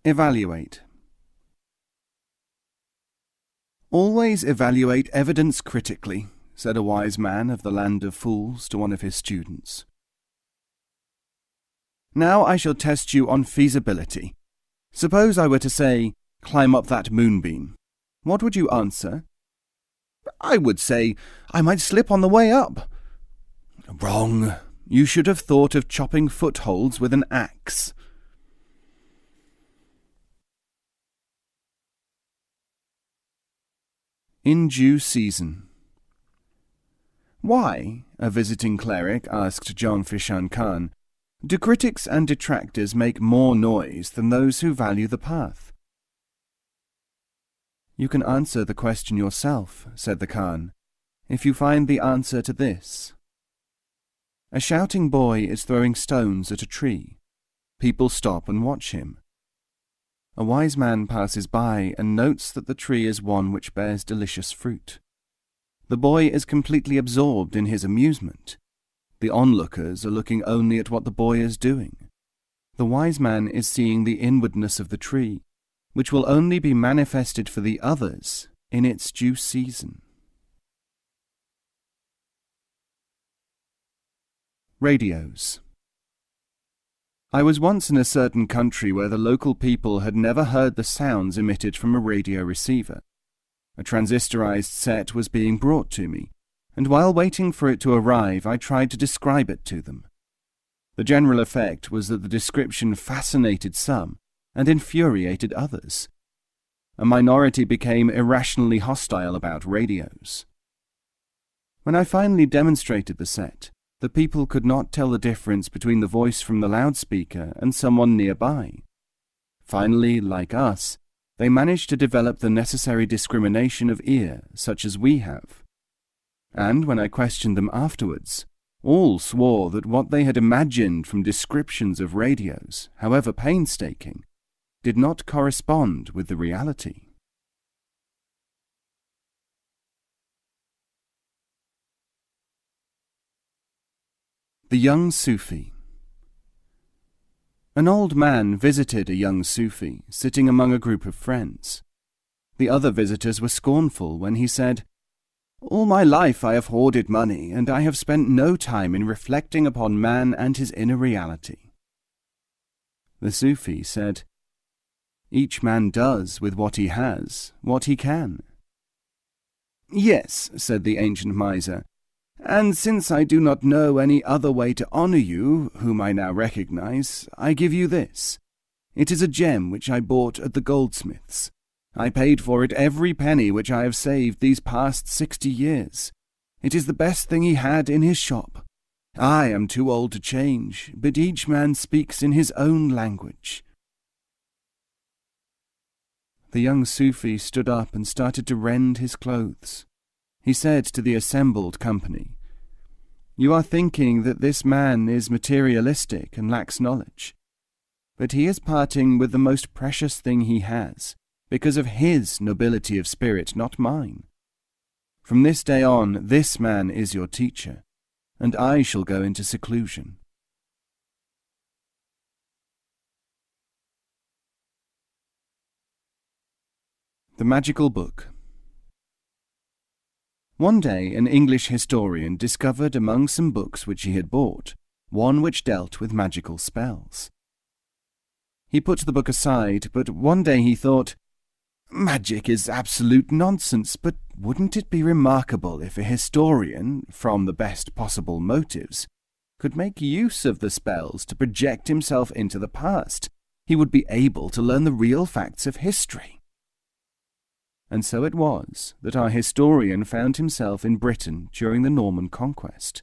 Evaluate. Always evaluate evidence critically, said a wise man of the land of fools to one of his students. Now I shall test you on feasibility. Suppose I were to say, climb up that moonbeam. What would you answer? I would say, I might slip on the way up. Wrong. You should have thought of chopping footholds with an axe. In due season. Why, a visiting cleric asked John Fishan Khan, do critics and detractors make more noise than those who value the path? You can answer the question yourself, said the Khan, if you find the answer to this. A shouting boy is throwing stones at a tree. People stop and watch him. A wise man passes by and notes that the tree is one which bears delicious fruit. The boy is completely absorbed in his amusement. The onlookers are looking only at what the boy is doing. The wise man is seeing the inwardness of the tree, which will only be manifested for the others in its due season. Radios. I was once in a certain country where the local people had never heard the sounds emitted from a radio receiver. A transistorized set was being brought to me, and while waiting for it to arrive, I tried to describe it to them. The general effect was that the description fascinated some and infuriated others. A minority became irrationally hostile about radios. When I finally demonstrated the set, the people could not tell the difference between the voice from the loudspeaker and someone nearby. Finally, like us, they managed to develop the necessary discrimination of ear, such as we have. And when I questioned them afterwards, all swore that what they had imagined from descriptions of radios, however painstaking, did not correspond with the reality. The Young Sufi. An old man visited a young Sufi, sitting among a group of friends. The other visitors were scornful when he said, "All my life I have hoarded money, and I have spent no time in reflecting upon man and his inner reality." The Sufi said, "Each man does with what he has, what he can." "Yes," said the ancient miser, "and since I do not know any other way to honor you, whom I now recognize, I give you this. It is a gem which I bought at the goldsmith's. I paid for it every penny which I have saved these past 60 years. It is the best thing he had in his shop. I am too old to change, but each man speaks in his own language." The young Sufi stood up and started to rend his clothes. He said to the assembled company, "You are thinking that this man is materialistic and lacks knowledge. But he is parting with the most precious thing he has, because of his nobility of spirit, not mine. From this day on, this man is your teacher, and I shall go into seclusion." The Magical Book. One day an English historian discovered among some books which he had bought, one which dealt with magical spells. He put the book aside, but one day he thought, "Magic is absolute nonsense, but wouldn't it be remarkable if a historian, from the best possible motives, could make use of the spells to project himself into the past? He would be able to learn the real facts of history." And so it was that our historian found himself in Britain during the Norman Conquest.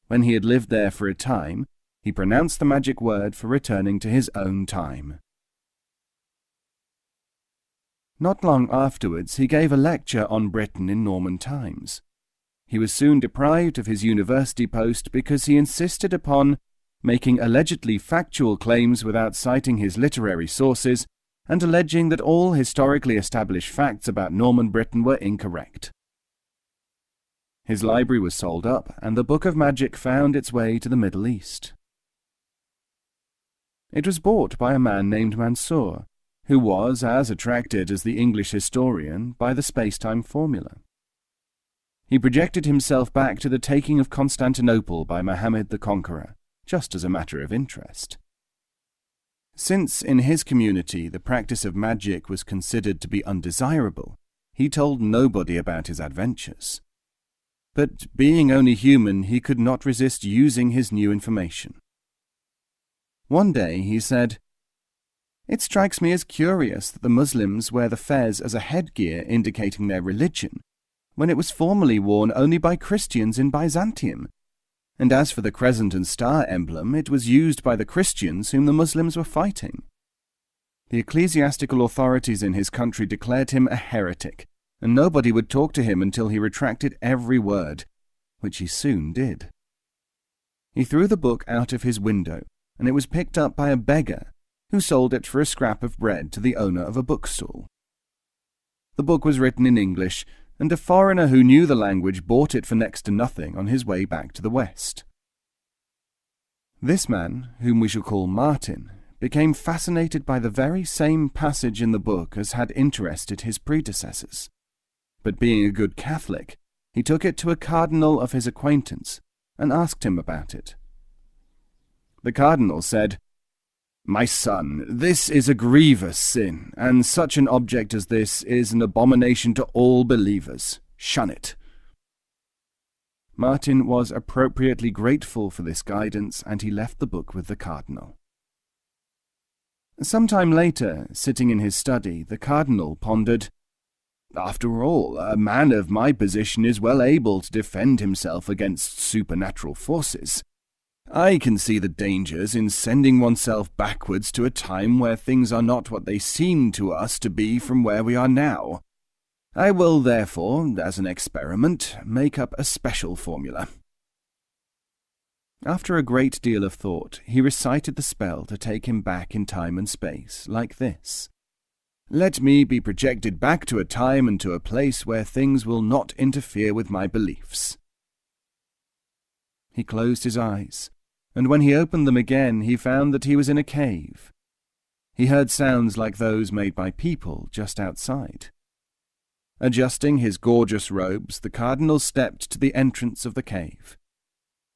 When he had lived there for a time, he pronounced the magic word for returning to his own time. Not long afterwards he gave a lecture on Britain in Norman times. He was soon deprived of his university post because he insisted upon making allegedly factual claims without citing his literary sources and alleging that all historically established facts about Norman Britain were incorrect. His library was sold up, and the Book of Magic found its way to the Middle East. It was bought by a man named Mansour, who was as attracted as the English historian by the space-time formula. He projected himself back to the taking of Constantinople by Mohammed the Conqueror, just as a matter of interest. Since in his community the practice of magic was considered to be undesirable, he told nobody about his adventures. But being only human, he could not resist using his new information. One day he said, "It strikes me as curious that the Muslims wear the fez as a headgear indicating their religion, when it was formerly worn only by Christians in Byzantium. And as for the crescent and star emblem, it was used by the Christians whom the Muslims were fighting." The ecclesiastical authorities in his country declared him a heretic, and nobody would talk to him until he retracted every word, which he soon did. He threw the book out of his window, and it was picked up by a beggar, who sold it for a scrap of bread to the owner of a bookstall. The book was written in English, and a foreigner who knew the language bought it for next to nothing on his way back to the West. This man, whom we shall call Martin, became fascinated by the very same passage in the book as had interested his predecessors. But being a good Catholic, he took it to a cardinal of his acquaintance and asked him about it. The cardinal said, "My son, this is a grievous sin, and such an object as this is an abomination to all believers. Shun it." Martin was appropriately grateful for this guidance, and he left the book with the cardinal. Some time later, sitting in his study, the cardinal pondered, "After all, a man of my position is well able to defend himself against supernatural forces. I can see the dangers in sending oneself backwards to a time where things are not what they seem to us to be from where we are now. I will therefore, as an experiment, make up a special formula." After a great deal of thought, he recited the spell to take him back in time and space, like this: "Let me be projected back to a time and to a place where things will not interfere with my beliefs." He closed his eyes, and when he opened them again he found that he was in a cave. He heard sounds like those made by people just outside. Adjusting his gorgeous robes, the cardinal stepped to the entrance of the cave.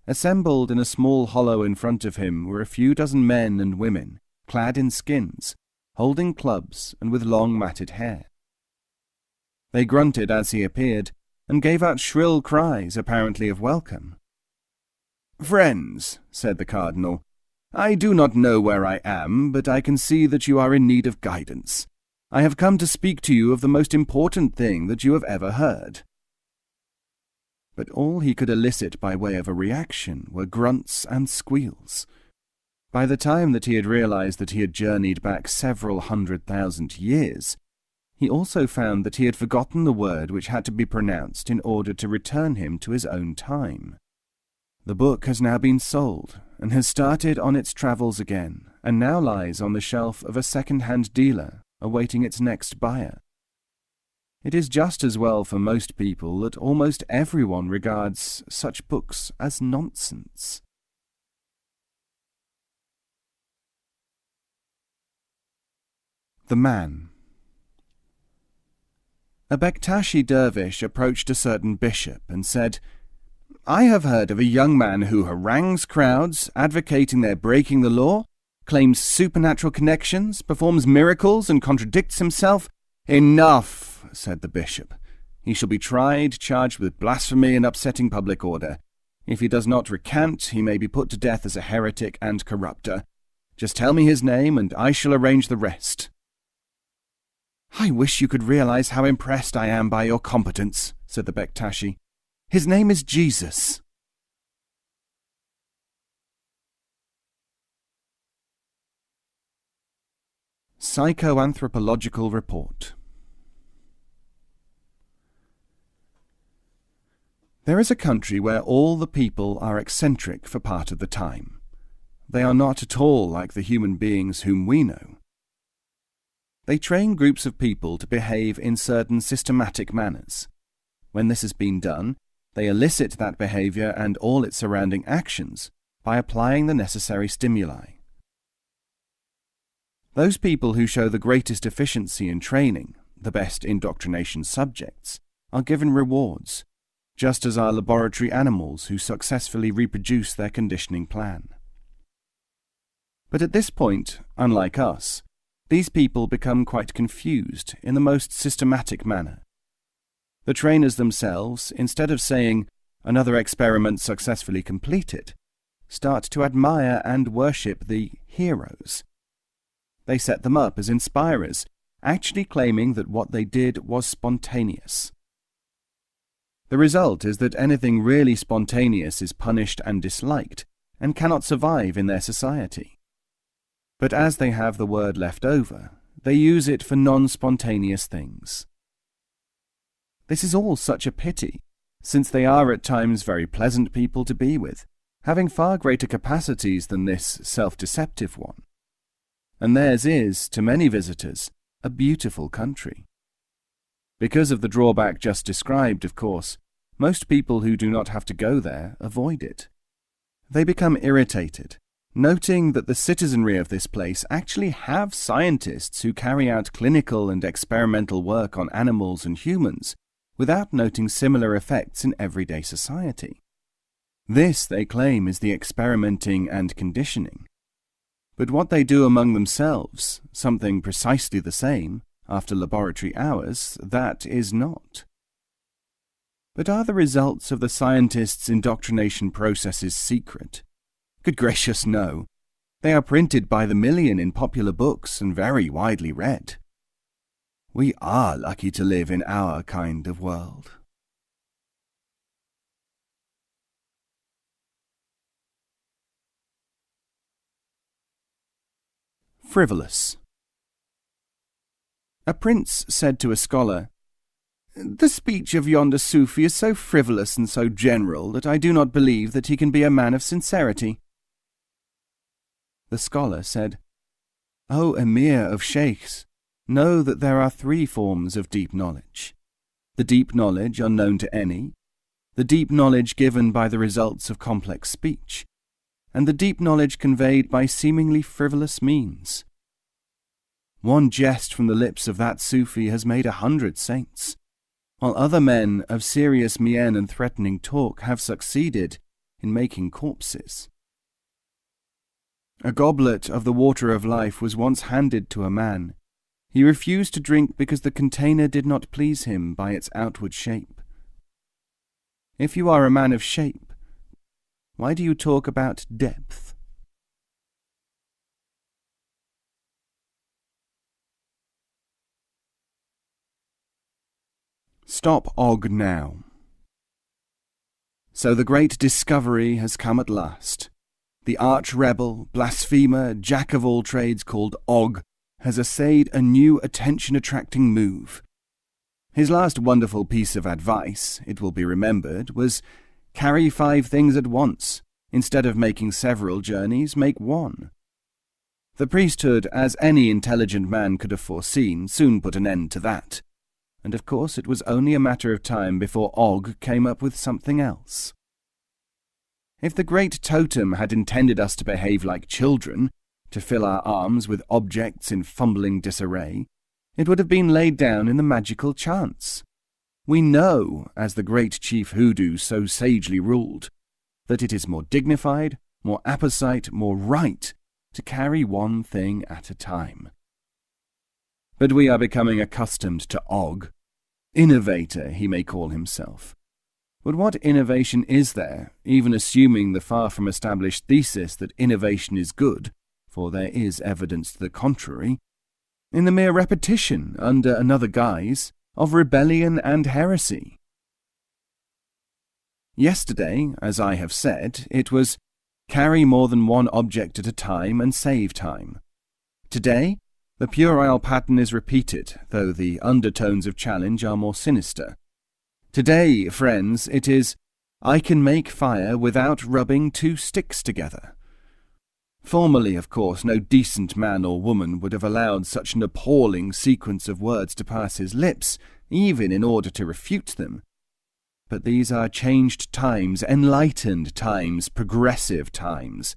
Assembled in a small hollow in front of him were a few dozen men and women, clad in skins, holding clubs and with long matted hair. They grunted as he appeared, and gave out shrill cries, apparently of welcome. "Friends," said the cardinal, "I do not know where I am, but I can see that you are in need of guidance. I have come to speak to you of the most important thing that you have ever heard." But all he could elicit by way of a reaction were grunts and squeals. By the time that he had realized that he had journeyed back several 100,000 years, he also found that he had forgotten the word which had to be pronounced in order to return him to his own time. The book has now been sold, and has started on its travels again, and now lies on the shelf of a second-hand dealer, awaiting its next buyer. It is just as well for most people that almost everyone regards such books as nonsense. The Man. A Bektashi dervish approached a certain bishop and said, "I have heard of a young man who harangues crowds, advocating their breaking the law, claims supernatural connections, performs miracles, and contradicts himself." "Enough," said the bishop. "He shall be tried, charged with blasphemy and upsetting public order. If he does not recant, he may be put to death as a heretic and corrupter. Just tell me his name, and I shall arrange the rest." "I wish you could realize how impressed I am by your competence," said the Bektashi. "His name is Jesus." Psychoanthropological Report. There is a country where all the people are eccentric for part of the time. They are not at all like the human beings whom we know. They train groups of people to behave in certain systematic manners. When this has been done, they elicit that behavior and all its surrounding actions by applying the necessary stimuli. Those people who show the greatest efficiency in training, the best indoctrination subjects, are given rewards, just as are laboratory animals who successfully reproduce their conditioning plan. But at this point, unlike us, these people become quite confused in the most systematic manner. The trainers themselves, instead of saying, "Another experiment successfully completed," start to admire and worship the heroes. They set them up as inspirers, actually claiming that what they did was spontaneous. The result is that anything really spontaneous is punished and disliked, and cannot survive in their society. But as they have the word left over, they use it for non-spontaneous things. This is all such a pity, since they are at times very pleasant people to be with, having far greater capacities than this self-deceptive one. And theirs is, to many visitors, a beautiful country. Because of the drawback just described, of course, most people who do not have to go there avoid it. They become irritated, noting that the citizenry of this place actually have scientists who carry out clinical and experimental work on animals and humans without noting similar effects in everyday society. This, they claim, is the experimenting and conditioning. But what they do among themselves, something precisely the same, after laboratory hours, that is not. But are the results of the scientists' indoctrination processes secret? Good gracious, no. They are printed by the million in popular books and very widely read. We are lucky to live in our kind of world. Frivolous. A prince said to a scholar, "The speech of yonder Sufi is so frivolous and so general that I do not believe that he can be a man of sincerity." The scholar said, "O Emir of Sheikhs, know that there are 3 forms of deep knowledge. The deep knowledge unknown to any, the deep knowledge given by the results of complex speech, and the deep knowledge conveyed by seemingly frivolous means. One jest from the lips of that Sufi has made 100 saints, while other men of serious mien and threatening talk have succeeded in making corpses. A goblet of the water of life was once handed to a man. He refused to drink because the container did not please him by its outward shape. If you are a man of shape, why do you talk about depth?" Stop Og now. So the great discovery has come at last. The arch-rebel, blasphemer, jack-of-all-trades called Og has essayed a new attention-attracting move. His last wonderful piece of advice, it will be remembered, was carry 5 things at once. Instead of making several journeys, make one. The priesthood, as any intelligent man could have foreseen, soon put an end to that. And of course it was only a matter of time before Og came up with something else. If the great totem had intended us to behave like children, to fill our arms with objects in fumbling disarray, it would have been laid down in the magical chants. We know, as the great chief hoodoo so sagely ruled, that it is more dignified, more apposite, more right to carry one thing at a time. But we are becoming accustomed to Og. Innovator, he may call himself. But what innovation is there, even assuming the far from established thesis that innovation is good, for there is evidence to the contrary, in the mere repetition, under another guise, of rebellion and heresy? Yesterday, as I have said, it was carry more than one object at a time and save time. Today, the puerile pattern is repeated, though the undertones of challenge are more sinister. Today, friends, it is, I can make fire without rubbing 2 sticks together. Formerly, of course, no decent man or woman would have allowed such an appalling sequence of words to pass his lips, even in order to refute them. But these are changed times, enlightened times, progressive times.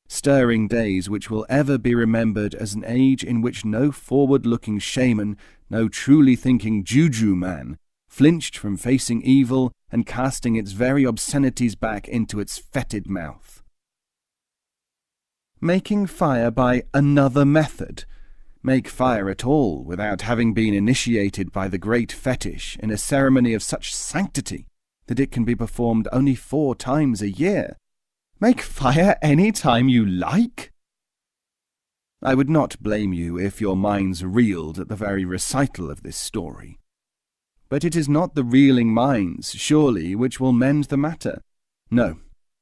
stirring days which will ever be remembered as an age in which no forward-looking shaman, no truly thinking juju man, flinched from facing evil and casting its very obscenities back into its fetid mouth. Making fire by another method. Make fire at all without having been initiated by the great fetish in a ceremony of such sanctity that it can be performed only 4 times a year. Make fire any time you like? I would not blame you if your minds reeled at the very recital of this story. But it is not the reeling minds, surely, which will mend the matter. No,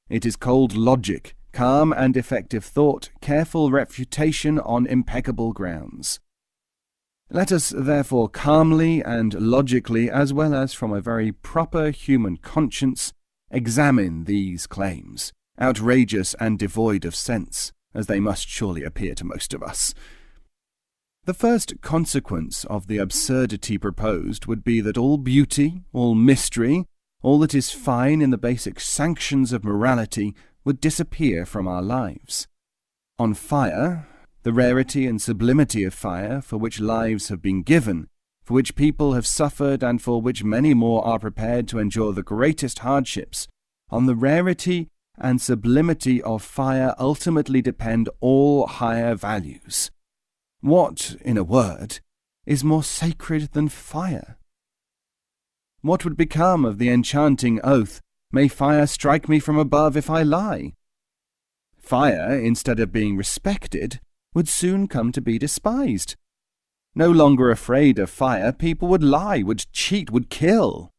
it is cold logic, calm and effective thought, careful refutation on impeccable grounds. Let us therefore calmly and logically, as well as from a very proper human conscience, examine these claims, outrageous and devoid of sense, as they must surely appear to most of us. The first consequence of the absurdity proposed would be that all beauty, all mystery, all that is fine in the basic sanctions of morality would disappear from our lives. On fire, the rarity and sublimity of fire, for which lives have been given, for which people have suffered, and for which many more are prepared to endure the greatest hardships, on the rarity and sublimity of fire ultimately depend all higher values. What, in a word, is more sacred than fire? What would become of the enchanting oath, "May fire strike me from above if I lie"? Fire, instead of being respected, would soon come to be despised. No longer afraid of fire, people would lie, would cheat, would kill.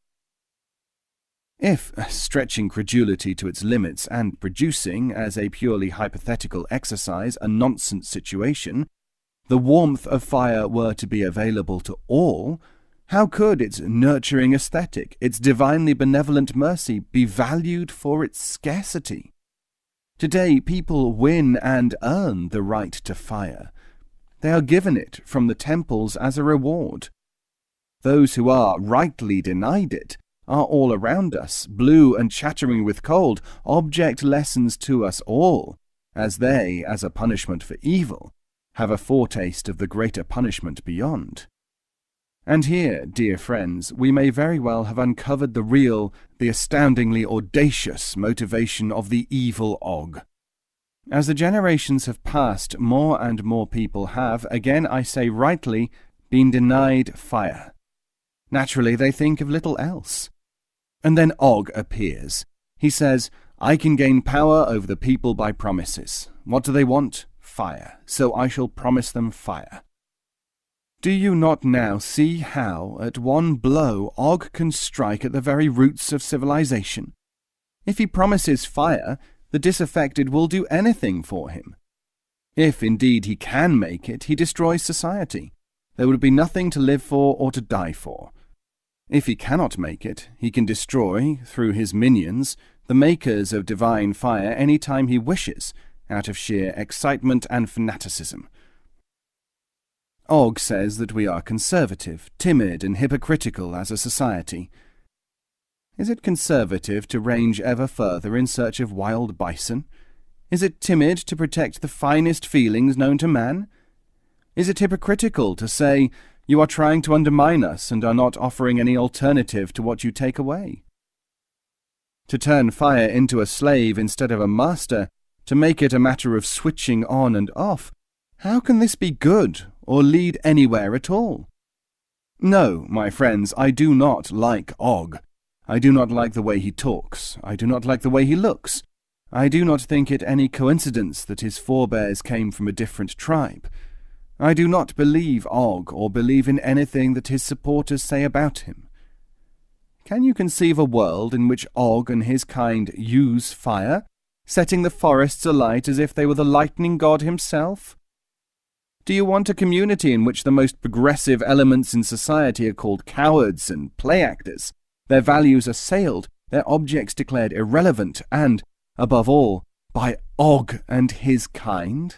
If, stretching credulity to its limits and producing, as a purely hypothetical exercise, a nonsense situation, the warmth of fire were to be available to all, how could its nurturing aesthetic, its divinely benevolent mercy, be valued for its scarcity? Today people win and earn the right to fire. They are given it from the temples as a reward. Those who are rightly denied it are all around us, blue and chattering with cold, object lessons to us all, as they, as a punishment for evil, have a foretaste of the greater punishment beyond. And here, dear friends, we may very well have uncovered the real, the astoundingly audacious motivation of the evil Og. As the generations have passed, more and more people have, again I say rightly, been denied fire. Naturally, they think of little else. And then Og appears. He says, "I can gain power over the people by promises. What do they want? Fire. So I shall promise them fire." Do you not now see how, at one blow, Og can strike at the very roots of civilization? If he promises fire, the disaffected will do anything for him. If indeed he can make it, he destroys society. There would be nothing to live for or to die for. If he cannot make it, he can destroy, through his minions, the makers of divine fire any time he wishes, out of sheer excitement and fanaticism. Og says that we are conservative, timid and hypocritical as a society. Is it conservative to range ever further in search of wild bison? Is it timid to protect the finest feelings known to man? Is it hypocritical to say, "You are trying to undermine us and are not offering any alternative to what you take away"? To turn fire into a slave instead of a master, to make it a matter of switching on and off, how can this be good or lead anywhere at all? No, my friends, I do not like Og. I do not like the way he talks. I do not like the way he looks. I do not think it any coincidence that his forebears came from a different tribe. I do not believe Og or believe in anything that his supporters say about him. Can you conceive a world in which Og and his kind use fire, setting the forests alight as if they were the lightning god himself? Do you want a community in which the most progressive elements in society are called cowards and play actors, their values assailed, their objects declared irrelevant, and, above all, by Og and his kind?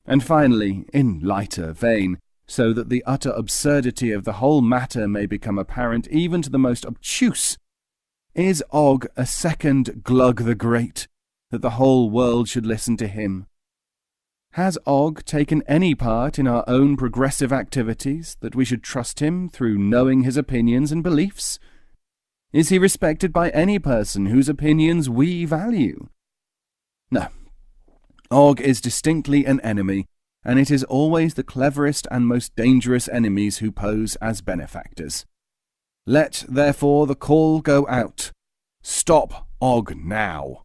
And finally, in lighter vein, so that the utter absurdity of the whole matter may become apparent even to the most obtuse, is Og a second Glug the Great, that the whole world should listen to him? Has Og taken any part in our own progressive activities that we should trust him through knowing his opinions and beliefs? Is he respected by any person whose opinions we value? No. Og is distinctly an enemy, and it is always the cleverest and most dangerous enemies who pose as benefactors. Let, therefore, the call go out. Stop Og now!